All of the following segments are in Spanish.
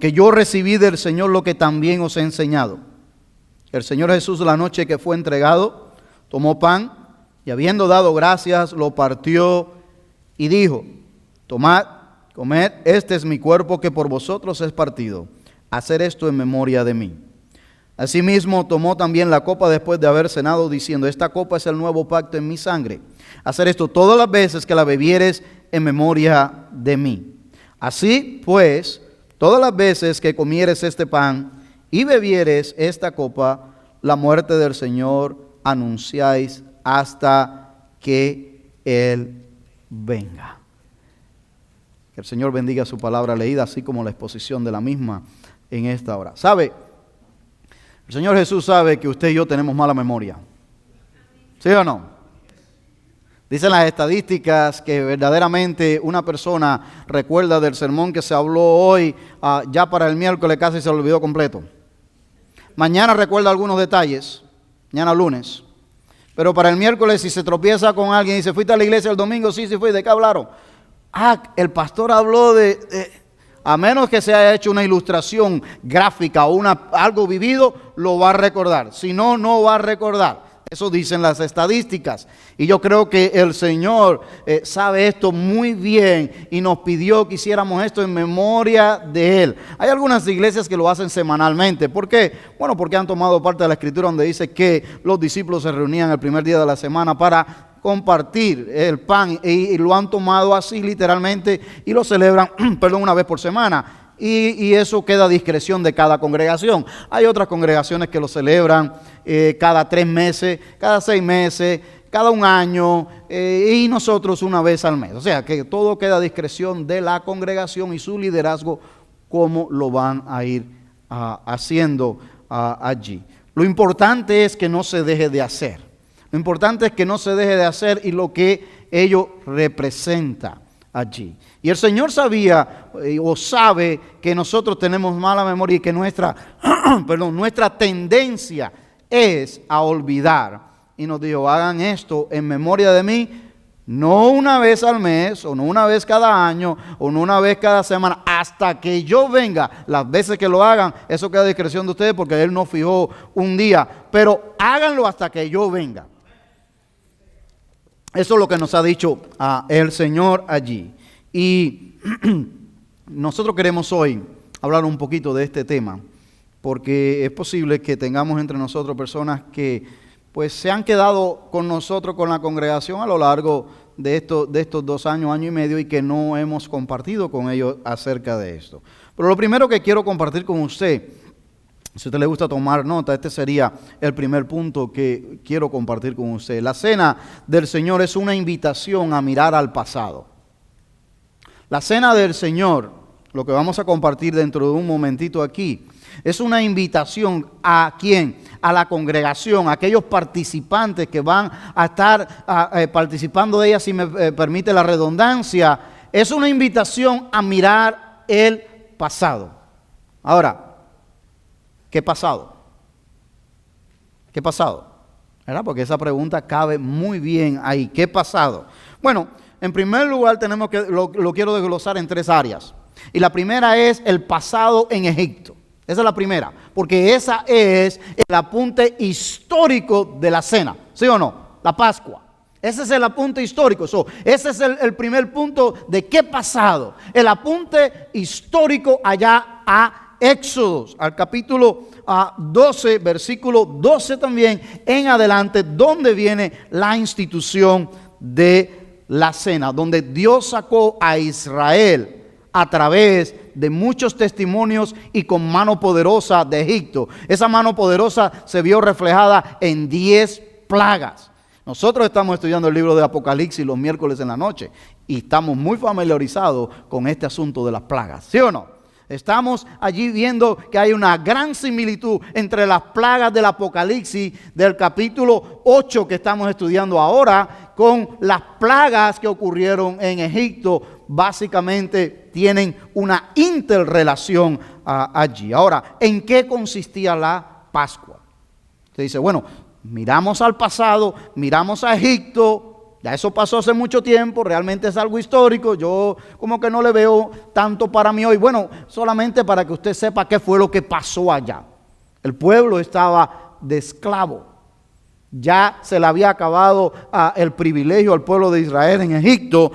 porque yo recibí del Señor lo que también os he enseñado. El Señor Jesús, la noche que fue entregado, tomó pan y habiendo dado gracias, lo partió y dijo: tomad, comed, este es mi cuerpo que por vosotros es partido. Hacer esto en memoria de mí. Asimismo tomó también la copa después de haber cenado, diciendo: esta copa es el nuevo pacto en mi sangre. Hacer esto todas las veces que la bebieres en memoria de mí. Así pues, todas las veces que comieres este pan y bebieres esta copa, la muerte del Señor anunciáis hasta que Él venga. Que el Señor bendiga su palabra leída, así como la exposición de la misma en esta hora. ¿Sabe? El Señor Jesús sabe que usted y yo tenemos mala memoria. ¿Sí o no? Dicen las estadísticas que verdaderamente una persona recuerda del sermón que se habló hoy, ya para el miércoles casi se lo olvidó completo. Mañana recuerda algunos detalles, mañana lunes. Pero para el miércoles, si se tropieza con alguien y dice: ¿fuiste a la iglesia el domingo? Sí, fui. ¿De qué hablaron? El pastor habló a menos que se haya hecho una ilustración gráfica o algo vivido, lo va a recordar. Si no, no va a recordar. Eso dicen las estadísticas. Y yo creo que el Señor sabe esto muy bien y nos pidió que hiciéramos esto en memoria de Él. Hay algunas iglesias que lo hacen semanalmente. ¿Por qué? Bueno, porque han tomado parte de la Escritura donde dice que los discípulos se reunían el primer día de la semana para compartir el pan y lo han tomado así literalmente y lo celebran, una vez por semana. Y eso queda a discreción de cada congregación. Hay otras congregaciones que lo celebran cada 3 meses, cada 6 meses, cada 1 año y nosotros una vez al mes. O sea que todo queda a discreción de la congregación y su liderazgo, cómo lo van a ir haciendo allí. Lo importante es que no se deje de hacer. Lo importante es que no se deje de hacer y lo que ello representa allí. Y el Señor sabía o sabe que nosotros tenemos mala memoria y que nuestra tendencia es a olvidar. Y nos dijo: hagan esto en memoria de mí, no una vez al mes, o no una vez cada año, o no una vez cada semana, hasta que yo venga. Las veces que lo hagan, eso queda a discreción de ustedes porque Él no fijó un día, pero háganlo hasta que yo venga. Eso es lo que nos ha dicho el Señor allí. Y nosotros queremos hoy hablar un poquito de este tema, porque es posible que tengamos entre nosotros personas que pues se han quedado con nosotros, con la congregación a lo largo de estos 2 años, año y medio, y que no hemos compartido con ellos acerca de esto. Pero lo primero que quiero compartir con usted, si a usted le gusta tomar nota, este sería el primer punto que quiero compartir con usted. La cena del Señor es una invitación a mirar al pasado. La cena del Señor, lo que vamos a compartir dentro de un momentito aquí, es una invitación a ¿quién? A la congregación, a aquellos participantes que van a estar participando de ella, si me permite la redundancia. Es una invitación a mirar el pasado. Ahora, ¿qué pasado? ¿Qué pasado? ¿Verdad? Porque esa pregunta cabe muy bien ahí. ¿Qué pasado? Bueno, en primer lugar tenemos que, lo quiero desglosar en 3 áreas. Y la primera es el pasado en Egipto. Esa es la primera, porque esa es el apunte histórico de la cena, ¿sí o no? La Pascua. Ese es el apunte histórico. Ese es el primer punto de qué pasado. El apunte histórico allá a Éxodos, al capítulo 12, versículo 12 también en adelante, donde viene la institución de la cena, donde Dios sacó a Israel a través de muchos testimonios y con mano poderosa de Egipto. Esa mano poderosa se vio reflejada en 10 plagas. Nosotros estamos estudiando el libro de Apocalipsis los miércoles en la noche y estamos muy familiarizados con este asunto de las plagas, ¿sí o no? Estamos allí viendo que hay una gran similitud entre las plagas del Apocalipsis del capítulo 8 que estamos estudiando ahora con las plagas que ocurrieron en Egipto. Básicamente tienen una interrelación allí. Ahora, ¿en qué consistía la Pascua? Usted dice, bueno, miramos al pasado, miramos a Egipto Ya eso pasó hace mucho tiempo, realmente es algo histórico, yo como que no le veo tanto para mí hoy. Bueno, solamente para que usted sepa qué fue lo que pasó allá. El pueblo estaba de esclavo. Ya se le había acabado el privilegio al pueblo de Israel en Egipto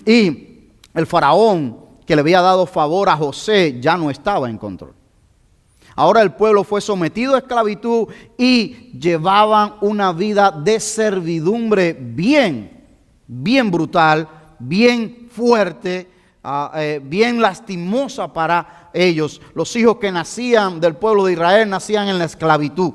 y el faraón que le había dado favor a José ya no estaba en control. Ahora el pueblo fue sometido a esclavitud y llevaban una vida de servidumbre bien brutal, bien fuerte, bien lastimosa para ellos. Los hijos que nacían del pueblo de Israel nacían en la esclavitud.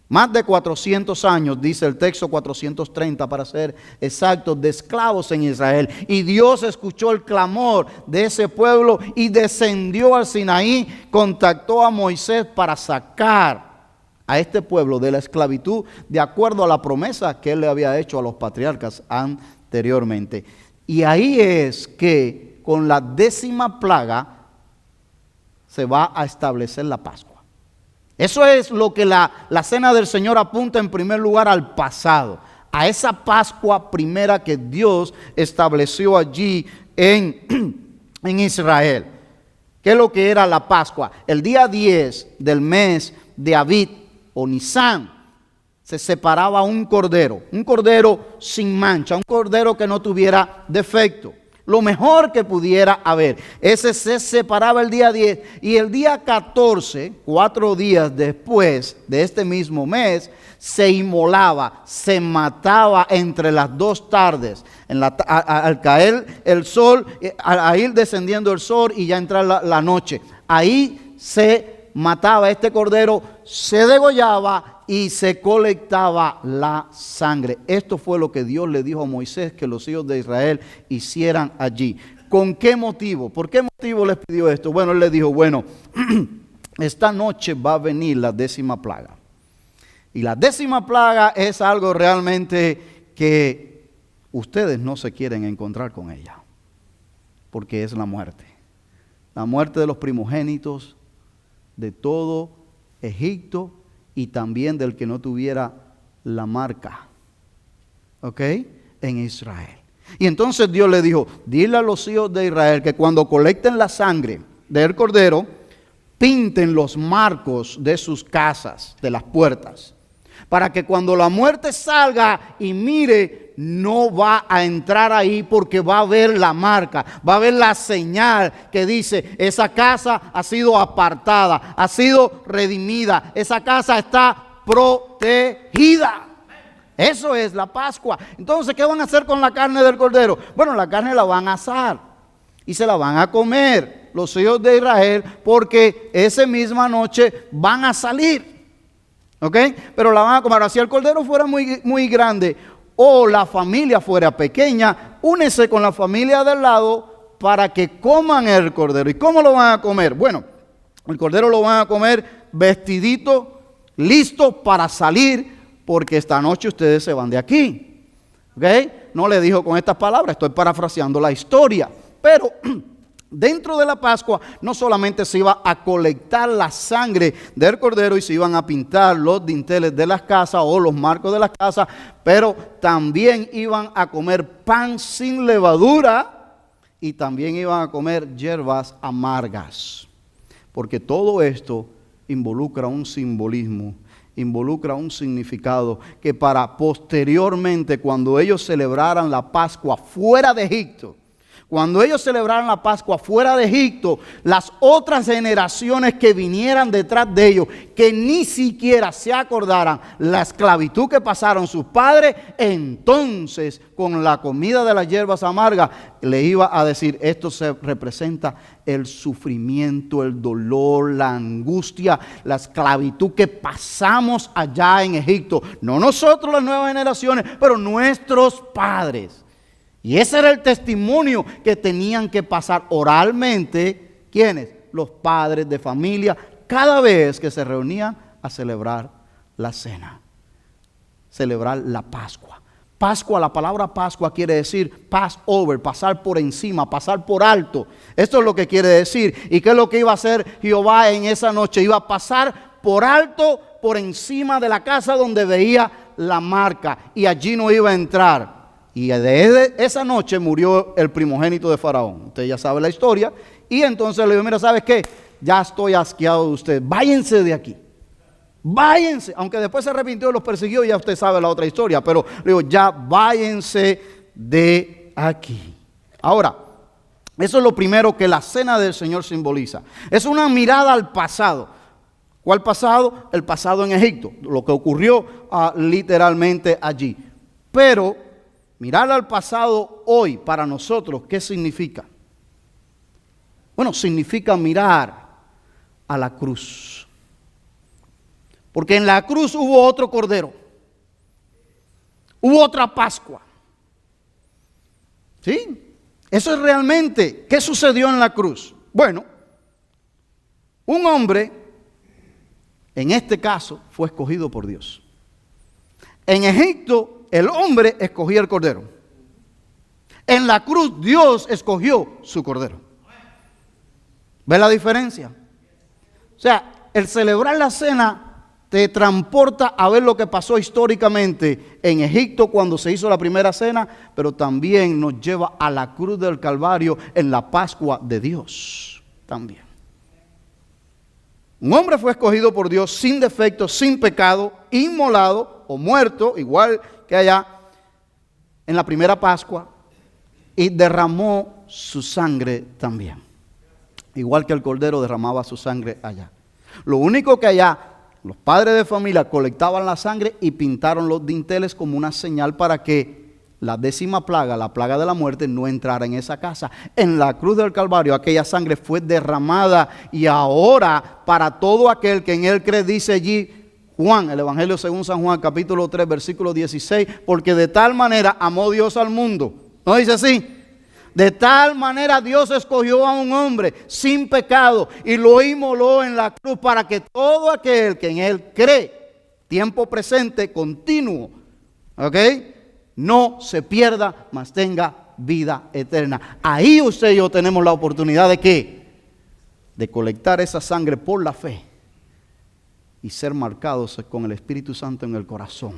Más de 400 años, dice el texto 430 para ser exactos, de esclavos en Israel. Y Dios escuchó el clamor de ese pueblo y descendió al Sinaí, contactó a Moisés para sacar a este pueblo de la esclavitud de acuerdo a la promesa que él le había hecho a los patriarcas anteriormente. Y ahí es que con la 10ª plaga se va a establecer la Pascua. Eso es lo que la cena del Señor apunta en primer lugar al pasado, a esa Pascua primera que Dios estableció allí en Israel. ¿Qué es lo que era la Pascua? El día 10 del mes de Abib o Nisán se separaba un cordero sin mancha, un cordero que no tuviera defecto. Lo mejor que pudiera haber. Ese se separaba el día 10 y el día 14, 4 días después de este mismo mes, se inmolaba, se mataba entre las 2 tardes. Al caer el sol, a ir descendiendo el sol y ya entrar la noche. Ahí se mataba este cordero, se degollaba y se colectaba la sangre. Esto fue lo que Dios le dijo a Moisés que los hijos de Israel hicieran allí. ¿Con qué motivo? ¿Por qué motivo les pidió esto? Bueno, él le dijo, bueno, esta noche va a venir la 10ª plaga. Y la 10ª plaga es algo realmente que ustedes no se quieren encontrar con ella. Porque es la muerte. La muerte de los primogénitos de todo Egipto y también del que no tuviera la marca, ¿ok? En Israel. Y entonces Dios le dijo, dile a los hijos de Israel que cuando colecten la sangre del cordero, pinten los marcos de sus casas, de las puertas, para que cuando la muerte salga y mire, no va a entrar ahí porque va a ver la marca, va a ver la señal que dice, esa casa ha sido apartada, ha sido redimida, esa casa está protegida. Eso es la Pascua. Entonces, ¿qué van a hacer con la carne del cordero? Bueno, la carne la van a asar y se la van a comer los hijos de Israel porque esa misma noche van a salir. ¿Ok? Pero la van a comer. Si el cordero fuera muy grande o la familia fuera pequeña, únese con la familia del lado para que coman el cordero. ¿Y cómo lo van a comer? Bueno, el cordero lo van a comer vestidito, listo para salir, porque esta noche ustedes se van de aquí. ¿Ok? No le dijo con estas palabras, estoy parafraseando la historia. Pero dentro de la Pascua no solamente se iba a colectar la sangre del cordero y se iban a pintar los dinteles de las casas o los marcos de las casas, pero también iban a comer pan sin levadura y también iban a comer hierbas amargas. Porque todo esto involucra un simbolismo, involucra un significado que para posteriormente, cuando ellos celebraran la Pascua fuera de Egipto, cuando ellos celebraran la Pascua fuera de Egipto, las otras generaciones que vinieran detrás de ellos, que ni siquiera se acordaran la esclavitud que pasaron sus padres, entonces con la comida de las hierbas amargas le iba a decir, esto se representa el sufrimiento, el dolor, la angustia, la esclavitud que pasamos allá en Egipto. No nosotros las nuevas generaciones, pero nuestros padres. Y ese era el testimonio que tenían que pasar oralmente, ¿quiénes? Los padres de familia, cada vez que se reunían a celebrar la cena, celebrar la Pascua. Pascua, la palabra Pascua quiere decir pass over, pasar por encima, pasar por alto. Esto es lo que quiere decir. ¿Y qué es lo que iba a hacer Jehová en esa noche? Iba a pasar por alto, por encima de la casa donde veía la marca, y allí no iba a entrar. Y de esa noche murió el primogénito de Faraón. Usted ya sabe la historia. Y entonces le dijo, mira, ¿sabes qué? Ya estoy asqueado de usted. Váyanse de aquí. Váyanse. Aunque después se arrepintió y los persiguió, ya usted sabe la otra historia. Pero le digo, ya váyanse de aquí. Ahora, eso es lo primero que la cena del Señor simboliza. Es una mirada al pasado. ¿Cuál pasado? El pasado en Egipto. Lo que ocurrió literalmente allí. Pero mirar al pasado hoy para nosotros, ¿qué significa? Bueno, significa mirar a la cruz. Porque en la cruz hubo otro cordero. Hubo otra Pascua. ¿Sí? Eso es realmente, ¿qué sucedió en la cruz? Bueno, un hombre, en este caso, fue escogido por Dios. En Egipto, el hombre escogía el cordero. En la cruz, Dios escogió su cordero. ¿Ve la diferencia? O sea, el celebrar la cena te transporta a ver lo que pasó históricamente en Egipto cuando se hizo la primera cena, pero también nos lleva a la cruz del Calvario en la Pascua de Dios también. Un hombre fue escogido por Dios sin defecto, sin pecado, inmolado o muerto, igual que allá en la primera Pascua, y derramó su sangre también. Igual que el cordero derramaba su sangre allá. Lo único que allá, los padres de familia colectaban la sangre y pintaron los dinteles como una señal para que la 10ª plaga, la plaga de la muerte, no entrara en esa casa. En la cruz del Calvario aquella sangre fue derramada y ahora para todo aquel que en él cree, dice allí Juan, el Evangelio según San Juan, capítulo 3, versículo 16, porque de tal manera amó Dios al mundo. ¿No dice así? De tal manera Dios escogió a un hombre sin pecado y lo inmoló en la cruz para que todo aquel que en él cree, tiempo presente, continuo, ¿ok?, no se pierda, mas tenga vida eterna. Ahí usted y yo tenemos la oportunidad de ¿qué? De colectar esa sangre por la fe y ser marcados con el Espíritu Santo en el corazón.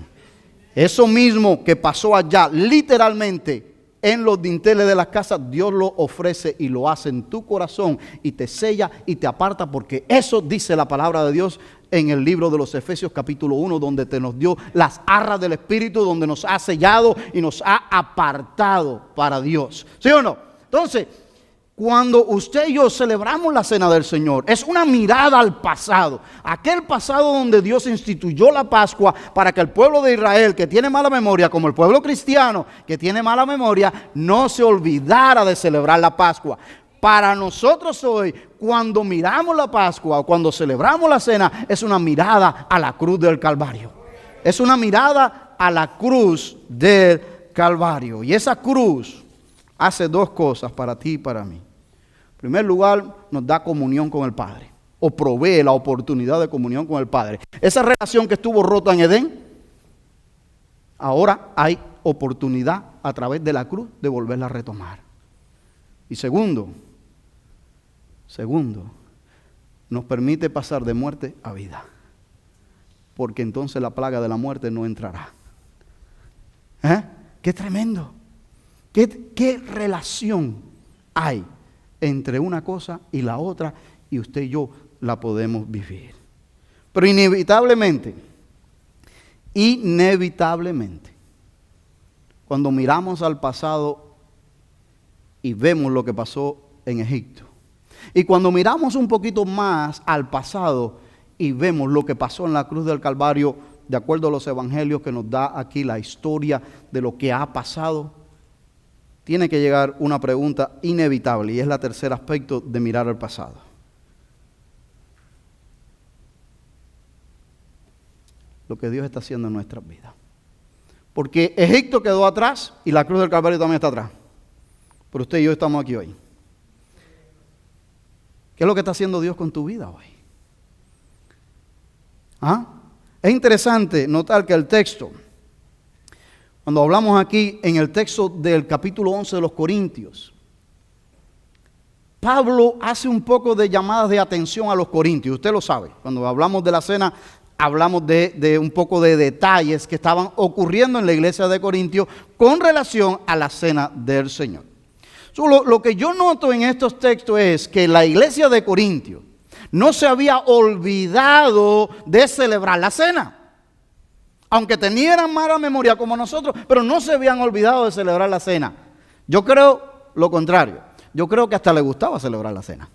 Eso mismo que pasó allá, literalmente, en los dinteles de las casas, Dios lo ofrece y lo hace en tu corazón y te sella y te aparta, porque eso dice la palabra de Dios en el libro de los Efesios capítulo 1, donde te nos dio las arras del Espíritu, donde nos ha sellado y nos ha apartado para Dios. ¿Sí o no? Entonces, cuando usted y yo celebramos la cena del Señor, es una mirada al pasado. Aquel pasado donde Dios instituyó la Pascua para que el pueblo de Israel, que tiene mala memoria, como el pueblo cristiano, que tiene mala memoria, no se olvidara de celebrar la Pascua. Para nosotros hoy, cuando miramos la Pascua o cuando celebramos la cena, es una mirada a la cruz del Calvario. Es una mirada a la cruz del Calvario. Y esa cruz hace dos cosas para ti y para mí. En primer lugar, nos da comunión con el Padre, o provee la oportunidad de comunión con el Padre. Esa relación que estuvo rota en Edén, ahora hay oportunidad a través de la cruz de volverla a retomar. Y segundo, nos permite pasar de muerte a vida, porque entonces la plaga de la muerte no entrará. ¡Qué tremendo! ¿Qué relación hay entre una cosa y la otra? Y usted y yo la podemos vivir. Pero inevitablemente, cuando miramos al pasado y vemos lo que pasó en Egipto, y cuando miramos un poquito más al pasado y vemos lo que pasó en la cruz del Calvario, de acuerdo a los evangelios que nos da aquí la historia de lo que ha pasado, tiene que llegar una pregunta inevitable, y es el tercer aspecto de mirar al pasado. Lo que Dios está haciendo en nuestras vidas. Porque Egipto quedó atrás y la cruz del Calvario también está atrás. Pero usted y yo estamos aquí hoy. ¿Qué es lo que está haciendo Dios con tu vida hoy? Es interesante notar que el texto, cuando hablamos aquí en el texto del capítulo 11 de los Corintios, Pablo hace un poco de llamadas de atención a los corintios. Usted lo sabe, cuando hablamos de la cena, hablamos de un poco de detalles que estaban ocurriendo en la iglesia de Corintios con relación a la cena del Señor. Lo que yo noto en estos textos es que la iglesia de Corintios no se había olvidado de celebrar la cena. Aunque tenían mala memoria como nosotros, pero no se habían olvidado de celebrar la cena. Yo creo lo contrario. Yo creo que hasta les gustaba celebrar la cena.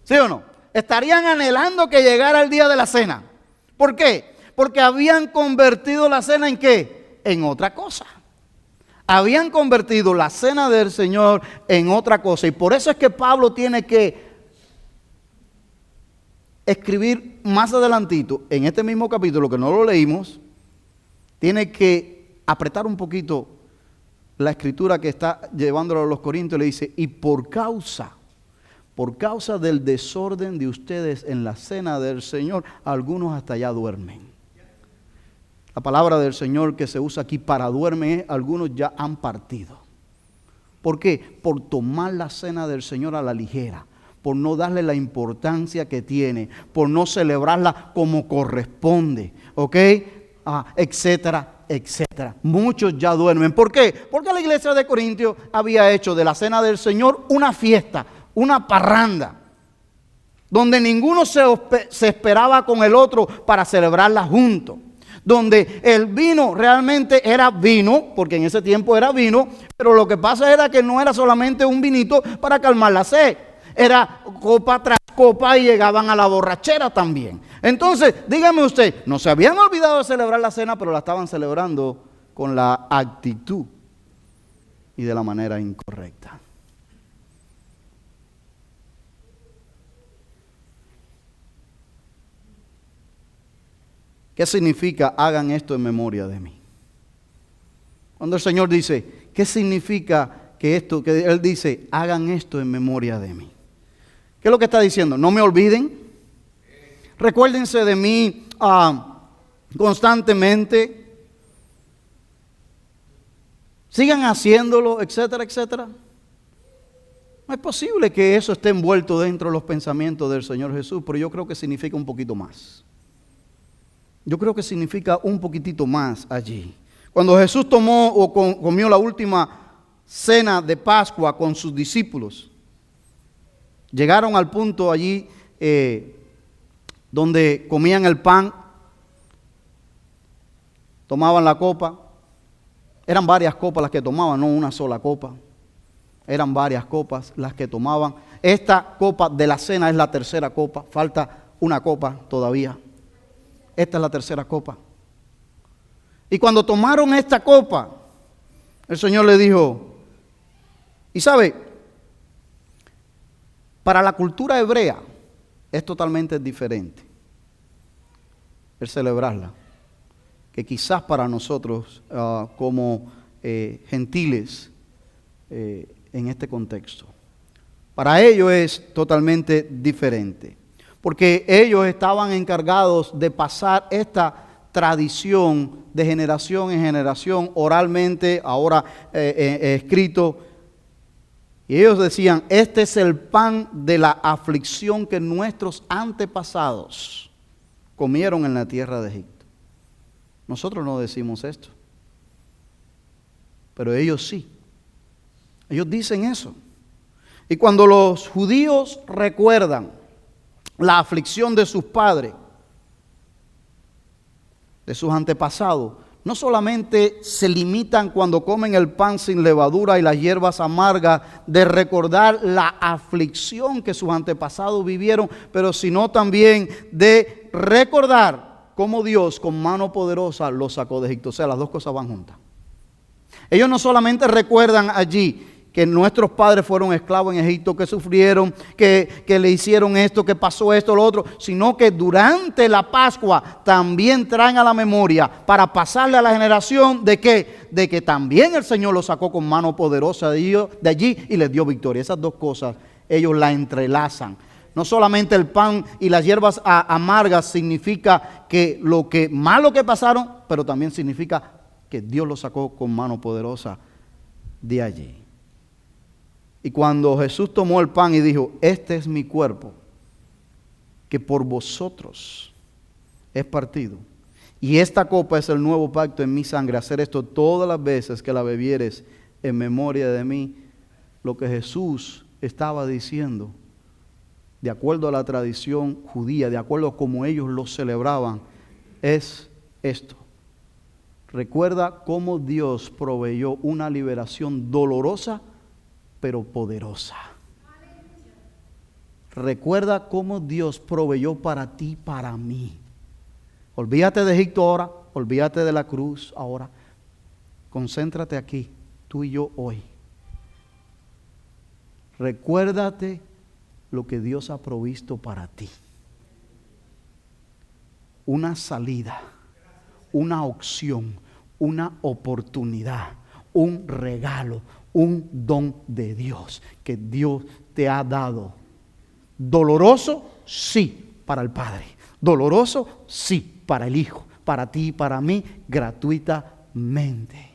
¿Sí o no? Estarían anhelando que llegara el día de la cena. ¿Por qué? Porque habían convertido la cena ¿en qué? En otra cosa. Habían convertido la cena del Señor en otra cosa. Y por eso es que Pablo tiene que escribir más adelantito, en este mismo capítulo que no lo leímos, tiene que apretar un poquito la escritura que está llevándolo a los Corintios. Le dice, y por causa del desorden de ustedes en la cena del Señor, algunos hasta allá duermen. La palabra del Señor que se usa aquí para duerme es, algunos ya han partido. ¿Por qué? Por tomar la cena del Señor a la ligera, por no darle la importancia que tiene, por no celebrarla como corresponde, ¿ok? Etcétera, etcétera. Muchos ya duermen. ¿Por qué? Porque la iglesia de Corintios había hecho de la cena del Señor una fiesta, una parranda, donde ninguno se esperaba con el otro para celebrarla juntos. Donde el vino realmente era vino, porque en ese tiempo era vino, pero lo que pasa era que no era solamente un vinito para calmar la sed. Era copa tras copa y llegaban a la borrachera también. Entonces, dígame usted, no se habían olvidado de celebrar la cena, pero la estaban celebrando con la actitud y de la manera incorrecta. ¿Qué significa hagan esto en memoria de mí? Cuando el Señor dice, ¿qué significa que Él dice, hagan esto en memoria de mí? ¿Qué es lo que está diciendo? No me olviden. Recuérdense de mí constantemente. Sigan haciéndolo, etcétera, etcétera. No es posible que eso esté envuelto dentro de los pensamientos del Señor Jesús, pero yo creo que significa un poquito más. Yo creo que significa un poquitito más allí. Cuando Jesús tomó o comió la última cena de Pascua con sus discípulos, llegaron al punto allí donde comían el pan, tomaban la copa. Eran varias copas las que tomaban, no una sola copa. Eran varias copas las que tomaban. Esta copa de la cena es la tercera copa. Falta una copa todavía. Esta es la tercera copa. Y cuando tomaron esta copa, el Señor le dijo, y sabe, para la cultura hebrea es totalmente diferente el celebrarla, que quizás para nosotros como gentiles en este contexto. Para ellos es totalmente diferente, porque ellos estaban encargados de pasar esta tradición de generación en generación, oralmente, ahora escrito. Y ellos decían, este es el pan de la aflicción que nuestros antepasados comieron en la tierra de Egipto. Nosotros no decimos esto, pero ellos sí. Ellos dicen eso. Y cuando los judíos recuerdan la aflicción de sus padres, de sus antepasados, no solamente se limitan cuando comen el pan sin levadura y las hierbas amargas de recordar la aflicción que sus antepasados vivieron, pero sino también de recordar cómo Dios con mano poderosa los sacó de Egipto. O sea, las dos cosas van juntas. Ellos no solamente recuerdan allí que nuestros padres fueron esclavos en Egipto, que sufrieron, que le hicieron esto, que pasó esto, lo otro, sino que durante la Pascua también traen a la memoria para pasarle a la generación de que también el Señor los sacó con mano poderosa de allí y les dio victoria. Esas dos cosas ellos la entrelazan. No solamente el pan y las hierbas amargas significa que lo que malo que pasaron, pero también significa que Dios los sacó con mano poderosa de allí. Y cuando Jesús tomó el pan y dijo, este es mi cuerpo, que por vosotros es partido. Y esta copa es el nuevo pacto en mi sangre. Hacer esto todas las veces que la bebieres en memoria de mí. Lo que Jesús estaba diciendo, de acuerdo a la tradición judía, de acuerdo a cómo ellos lo celebraban, es esto. Recuerda cómo Dios proveyó una liberación dolorosa, pero poderosa. Recuerda cómo Dios proveyó para ti, para mí. Olvídate de Egipto ahora, olvídate de la cruz ahora. Concéntrate aquí, tú y yo hoy. Recuérdate lo que Dios ha provisto para ti. Una salida, una opción, una oportunidad, un regalo, un don de Dios que Dios te ha dado. Doloroso, sí, para el Padre. Doloroso, sí, para el Hijo. Para ti y para mí, gratuitamente.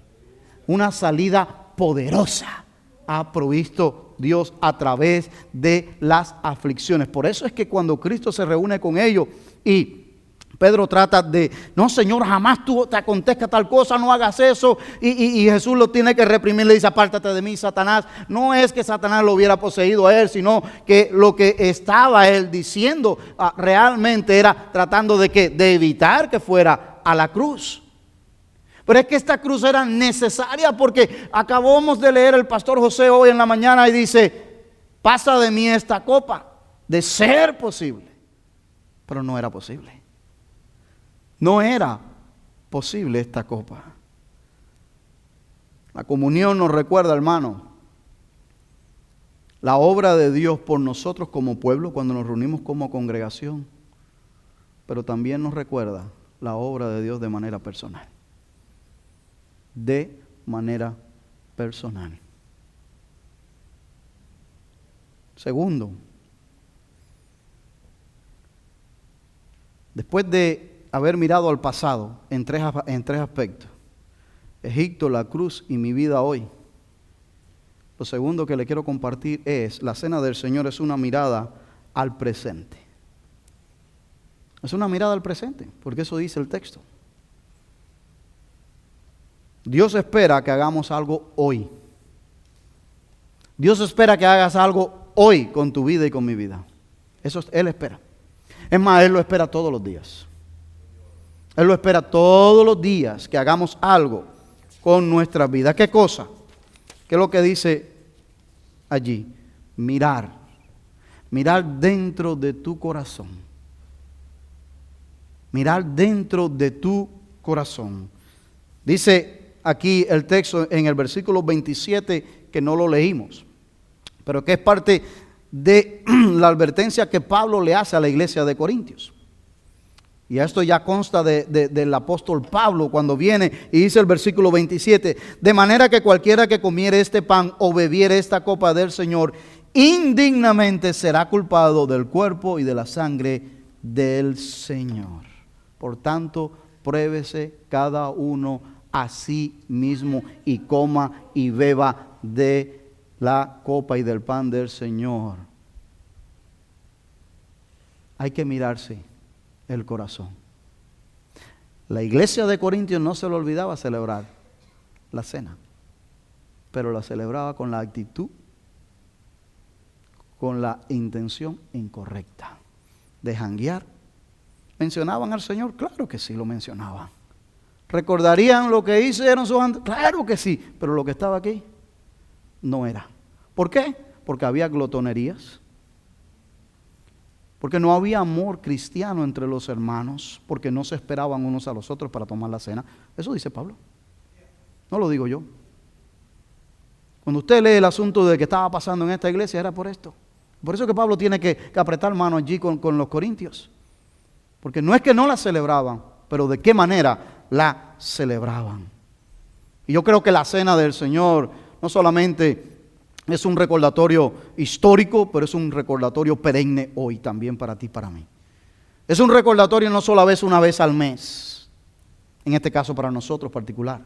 Una salida poderosa ha provisto Dios a través de las aflicciones. Por eso es que cuando Cristo se reúne con ellos y Pedro trata de, no Señor, jamás tú te acontezca tal cosa, no hagas eso. Y Jesús lo tiene que reprimir, le dice, apártate de mí, Satanás. No es que Satanás lo hubiera poseído a él, sino que lo que estaba él diciendo realmente era tratando de ¿qué? De evitar que fuera a la cruz. Pero es que esta cruz era necesaria porque acabamos de leer el pastor José hoy en la mañana y dice, pasa de mí esta copa, de ser posible. Pero no era posible. No era posible esta copa. La comunión nos recuerda, hermano, la obra de Dios por nosotros como pueblo cuando nos reunimos como congregación, pero también nos recuerda la obra de Dios de manera personal. De manera personal. Segundo, después de haber mirado al pasado en tres aspectos, Egipto, la cruz y mi vida hoy, lo segundo que le quiero compartir es, la cena del Señor es una mirada al presente. Es una mirada al presente, porque eso dice el texto. Dios espera que hagamos algo hoy. Dios espera que hagas algo hoy con tu vida y con mi vida. Eso Él espera. Es más, Él lo espera todos los días. Él lo espera todos los días que hagamos algo con nuestra vida. ¿Qué cosa? ¿Qué es lo que dice allí? Mirar. Mirar dentro de tu corazón. Mirar dentro de tu corazón. Dice aquí el texto en el versículo 27 que no lo leímos, pero que es parte de la advertencia que Pablo le hace a la iglesia de Corintios. Y esto ya consta del apóstol Pablo cuando viene y dice el versículo 27, de manera que cualquiera que comiere este pan o bebiere esta copa del Señor, indignamente será culpado del cuerpo y de la sangre del Señor. Por tanto, pruébese cada uno a sí mismo y coma y beba de la copa y del pan del Señor. Hay que mirarse el corazón. La iglesia de Corintios no se le olvidaba celebrar la cena, pero la celebraba con la actitud, con la intención incorrecta de janguear. ¿Mencionaban al Señor? Claro que sí, lo mencionaban. ¿Recordarían lo que hicieron sus antepasados? Claro que sí, pero lo que estaba aquí no era. ¿Por qué? Porque había glotonerías. Porque no había amor cristiano entre los hermanos, porque no se esperaban unos a los otros para tomar la cena. Eso dice Pablo. No lo digo yo. Cuando usted lee el asunto de que estaba pasando en esta iglesia, era por esto. Por eso que Pablo tiene que apretar mano allí con los corintios. Porque no es que no la celebraban, pero de qué manera la celebraban. Y yo creo que la cena del Señor no solamente es un recordatorio histórico, pero es un recordatorio perenne hoy también para ti y para mí. Es un recordatorio no solo una vez al mes, en este caso para nosotros particular.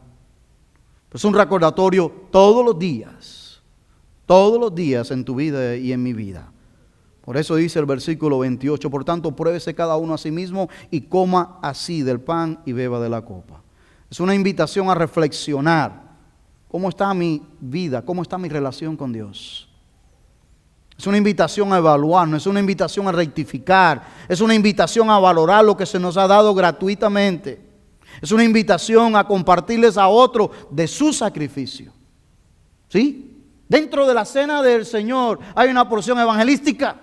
Es un recordatorio todos los días en tu vida y en mi vida. Por eso dice el versículo 28, por tanto, pruébese cada uno a sí mismo y coma así del pan y beba de la copa. Es una invitación a reflexionar. ¿Cómo está mi vida? ¿Cómo está mi relación con Dios? Es una invitación a evaluarnos, es una invitación a rectificar, es una invitación a valorar lo que se nos ha dado gratuitamente. Es una invitación a compartirles a otros de su sacrificio. ¿Sí? Dentro de la cena del Señor hay una porción evangelística.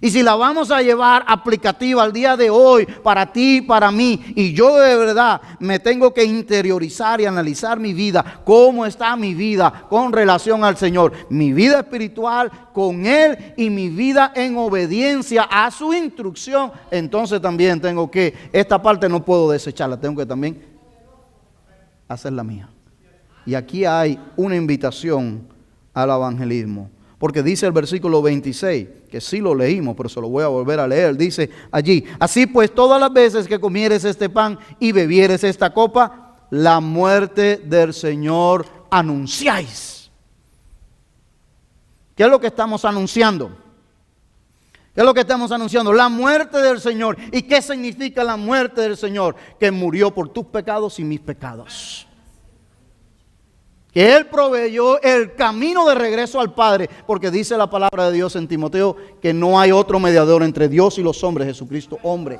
Y si la vamos a llevar aplicativa al día de hoy, para ti, para mí, y yo de verdad me tengo que interiorizar y analizar mi vida, cómo está mi vida con relación al Señor, mi vida espiritual con Él y mi vida en obediencia a su instrucción, entonces también tengo que, esta parte no puedo desecharla, tengo que también hacer la mía. Y aquí hay una invitación al evangelismo. Porque dice el versículo 26, que sí lo leímos, pero se lo voy a volver a leer. Dice allí, así pues todas las veces que comieres este pan y bebieres esta copa, la muerte del Señor anunciáis. ¿Qué es lo que estamos anunciando? ¿Qué es lo que estamos anunciando? La muerte del Señor. ¿Y qué significa la muerte del Señor? Que murió por tus pecados y mis pecados. Que Él proveyó el camino de regreso al Padre, porque dice la palabra de Dios en Timoteo que no hay otro mediador entre Dios y los hombres, Jesucristo hombre.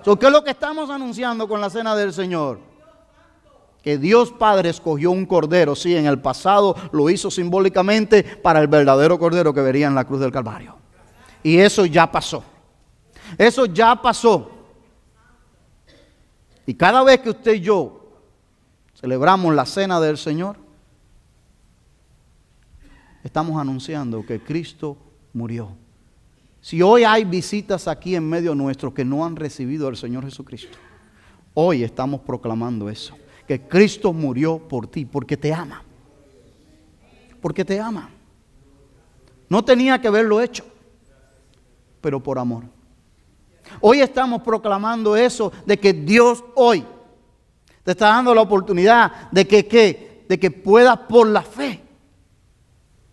¿Qué es lo que estamos anunciando con la cena del Señor? Que Dios Padre escogió un cordero, sí, en el pasado lo hizo simbólicamente para el verdadero cordero que vería en la cruz del Calvario. Y eso ya pasó. Eso ya pasó. Y cada vez que usted y yo celebramos la cena del Señor, estamos anunciando que Cristo murió. Si hoy hay visitas aquí en medio nuestro que no han recibido al Señor Jesucristo, hoy estamos proclamando eso. Que Cristo murió por ti, porque te ama. Porque te ama. No tenía que haberlo hecho, pero por amor. Hoy estamos proclamando eso, de que Dios hoy te está dando la oportunidad de que puedas por la fe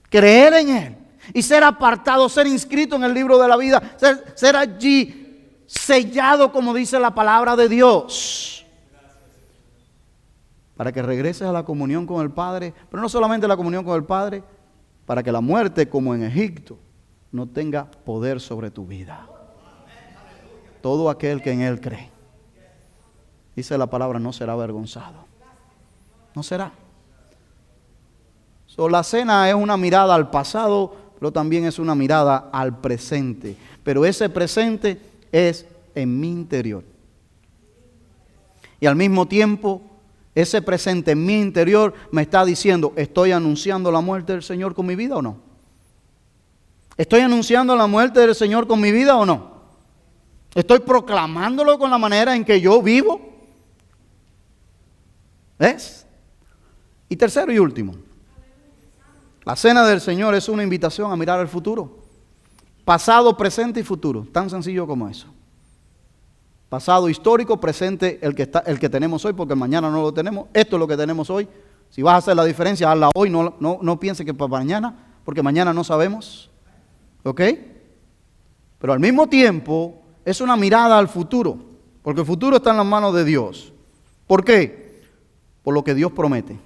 creer en Él y ser apartado, ser inscrito en el libro de la vida, ser allí sellado, como dice la palabra de Dios, para que regreses a la comunión con el Padre, pero no solamente la comunión con el Padre, para que la muerte, como en Egipto, no tenga poder sobre tu vida. Todo aquel que en Él cree, dice la palabra, no será avergonzado. No será. La cena es una mirada al pasado, pero también es una mirada al presente. Pero ese presente es en mi interior. Y al mismo tiempo, ese presente en mi interior me está diciendo, ¿estoy anunciando la muerte del Señor con mi vida o no? ¿Estoy anunciando la muerte del Señor con mi vida o no? ¿Estoy proclamándolo con la manera en que yo vivo? ¿Ves? Y tercero y último, la cena del Señor es una invitación a mirar al futuro. Pasado, presente y futuro. Tan sencillo como eso. Pasado histórico, presente el que tenemos hoy, porque mañana no lo tenemos. Esto es lo que tenemos hoy. Si vas a hacer la diferencia, hazla hoy. No pienses que para mañana, porque mañana no sabemos. ¿Ok? Pero al mismo tiempo es una mirada al futuro, porque el futuro está en las manos de Dios. ¿Por qué? Por lo que Dios promete.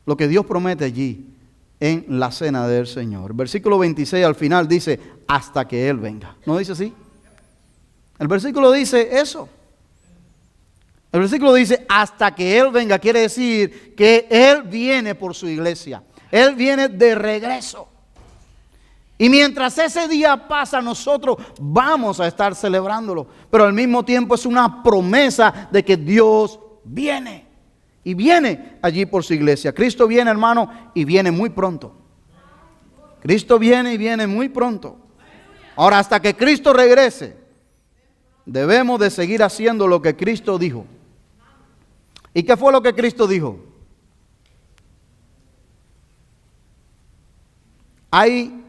Lo que Dios promete allí en la cena del Señor. Versículo 26 al final dice, hasta que Él venga. ¿No dice así? El versículo dice eso. El versículo dice, hasta que Él venga. Quiere decir que Él viene por su iglesia. Él viene de regreso. Y mientras ese día pasa, nosotros vamos a estar celebrándolo. Pero al mismo tiempo es una promesa de que Dios viene. Y viene allí por su iglesia. Cristo viene, hermano, y viene muy pronto. Cristo viene y viene muy pronto. Ahora, hasta que Cristo regrese, debemos de seguir haciendo lo que Cristo dijo. ¿Y qué fue lo que Cristo dijo? Hay,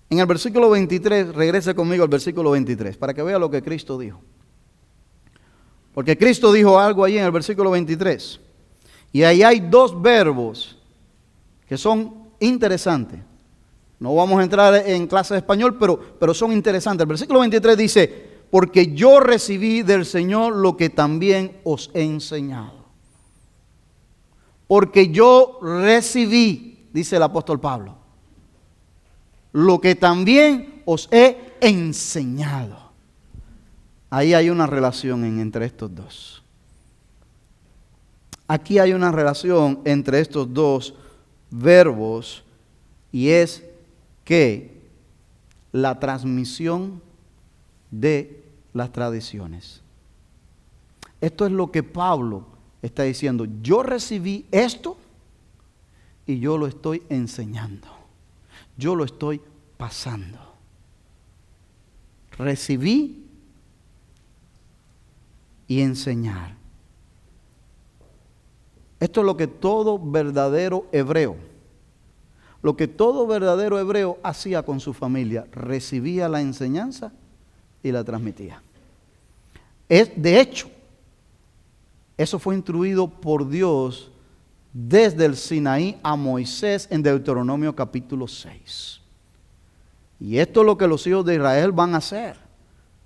en el versículo 23, regrese conmigo al versículo 23, para que vea lo que Cristo dijo. Porque Cristo dijo algo allí en el versículo 23. Y ahí hay dos verbos que son interesantes. No vamos a entrar en clase de español, pero son interesantes. El versículo 23 dice, porque yo recibí del Señor lo que también os he enseñado. Porque yo recibí, dice el apóstol Pablo, lo que también os he enseñado. Ahí hay una relación entre estos dos. Aquí hay una relación entre estos dos verbos y es que la transmisión de las tradiciones. Esto es lo que Pablo está diciendo. Yo recibí esto y yo lo estoy enseñando. Yo lo estoy pasando. Recibí y enseñar. Esto es lo que todo verdadero hebreo, hacía con su familia. Recibía la enseñanza y la transmitía. De hecho, eso fue instruido por Dios desde el Sinaí a Moisés en Deuteronomio capítulo 6. Y esto es lo que los hijos de Israel van a hacer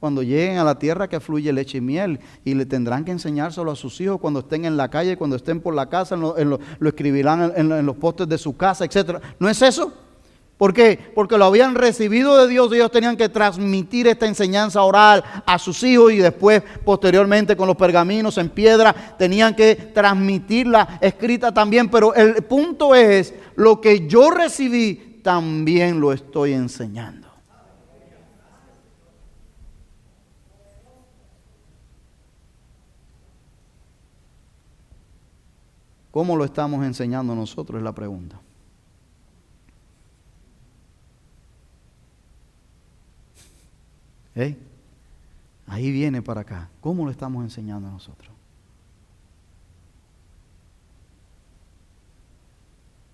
cuando lleguen a la tierra que fluye leche y miel, y le tendrán que enseñárselo a sus hijos cuando estén en la calle, cuando estén por la casa, lo escribirán en los postes de su casa, etc. ¿No es eso? ¿Por qué? Porque lo habían recibido de Dios y ellos tenían que transmitir esta enseñanza oral a sus hijos, y después, posteriormente, con los pergaminos en piedra, tenían que transmitirla escrita también. Pero el punto es, lo que yo recibí, también lo estoy enseñando. ¿Cómo lo estamos enseñando nosotros? Es la pregunta. Ahí viene para acá. ¿Cómo lo estamos enseñando nosotros?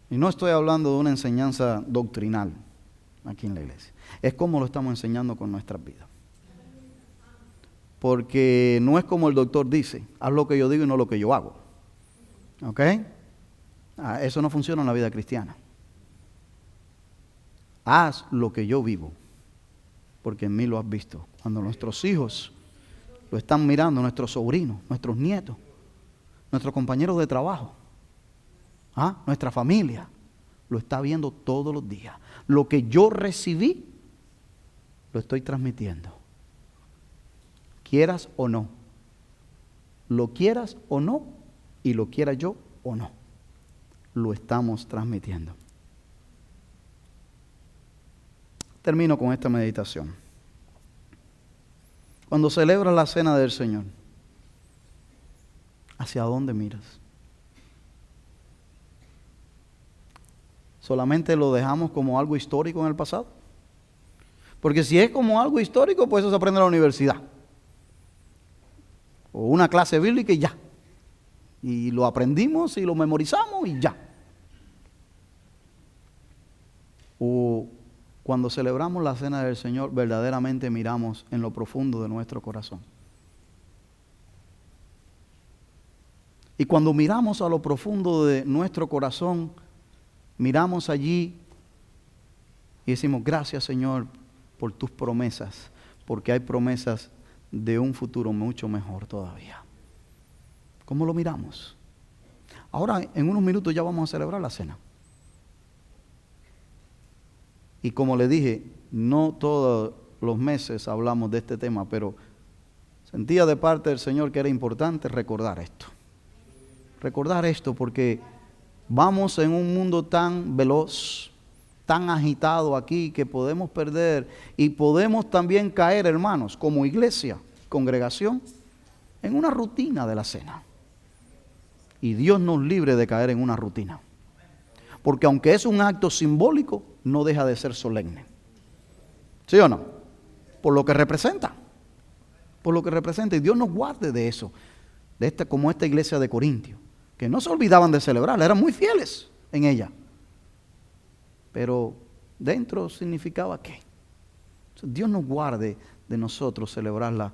Y no estoy hablando de una enseñanza doctrinal aquí en la iglesia. Es cómo lo estamos enseñando con nuestras vidas. Porque no es como el doctor dice, haz lo que yo digo y no lo que yo hago. ¿Ok? Eso no funciona en la vida cristiana. Haz lo que yo vivo, porque en mí lo has visto. Cuando nuestros hijos lo están mirando, nuestros sobrinos, nuestros nietos, nuestros compañeros de trabajo, nuestra familia, lo está viendo todos los días. Lo que yo recibí, lo estoy transmitiendo. Quieras o no. Lo quieras o no. Y lo quiera yo o no, lo estamos transmitiendo. Termino con esta meditación. Cuando celebras la cena del Señor, ¿hacia dónde miras? ¿Solamente lo dejamos como algo histórico en el pasado? Porque si es como algo histórico, pues eso se aprende en la universidad. O una clase bíblica y ya. Y lo aprendimos y lo memorizamos y ya. O cuando celebramos la cena del Señor, verdaderamente miramos en lo profundo de nuestro corazón. Y cuando miramos a lo profundo de nuestro corazón, miramos allí y decimos, gracias Señor por tus promesas, porque hay promesas de un futuro mucho mejor todavía. ¿Cómo lo miramos? Ahora, en unos minutos ya vamos a celebrar la cena. Y como le dije, no todos los meses hablamos de este tema, pero sentía de parte del Señor que era importante recordar esto. Recordar esto porque vamos en un mundo tan veloz, tan agitado aquí, que podemos perder y podemos también caer, hermanos, como iglesia, congregación, en una rutina de la cena. Y Dios nos libre de caer en una rutina. Porque aunque es un acto simbólico, no deja de ser solemne. ¿Sí o no? Por lo que representa. Por lo que representa. Y Dios nos guarde de eso. Como esta iglesia de Corintios, que no se olvidaban de celebrarla, eran muy fieles en ella. Pero dentro significaba ¿qué? Dios nos guarde de nosotros celebrarla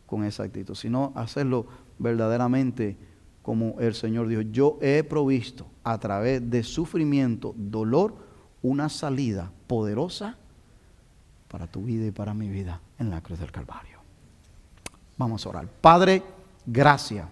con esa actitud, sino hacerlo verdaderamente como el Señor dijo, yo he provisto a través de sufrimiento, dolor, una salida poderosa para tu vida y para mi vida en la cruz del Calvario. Vamos a orar. Padre, gracias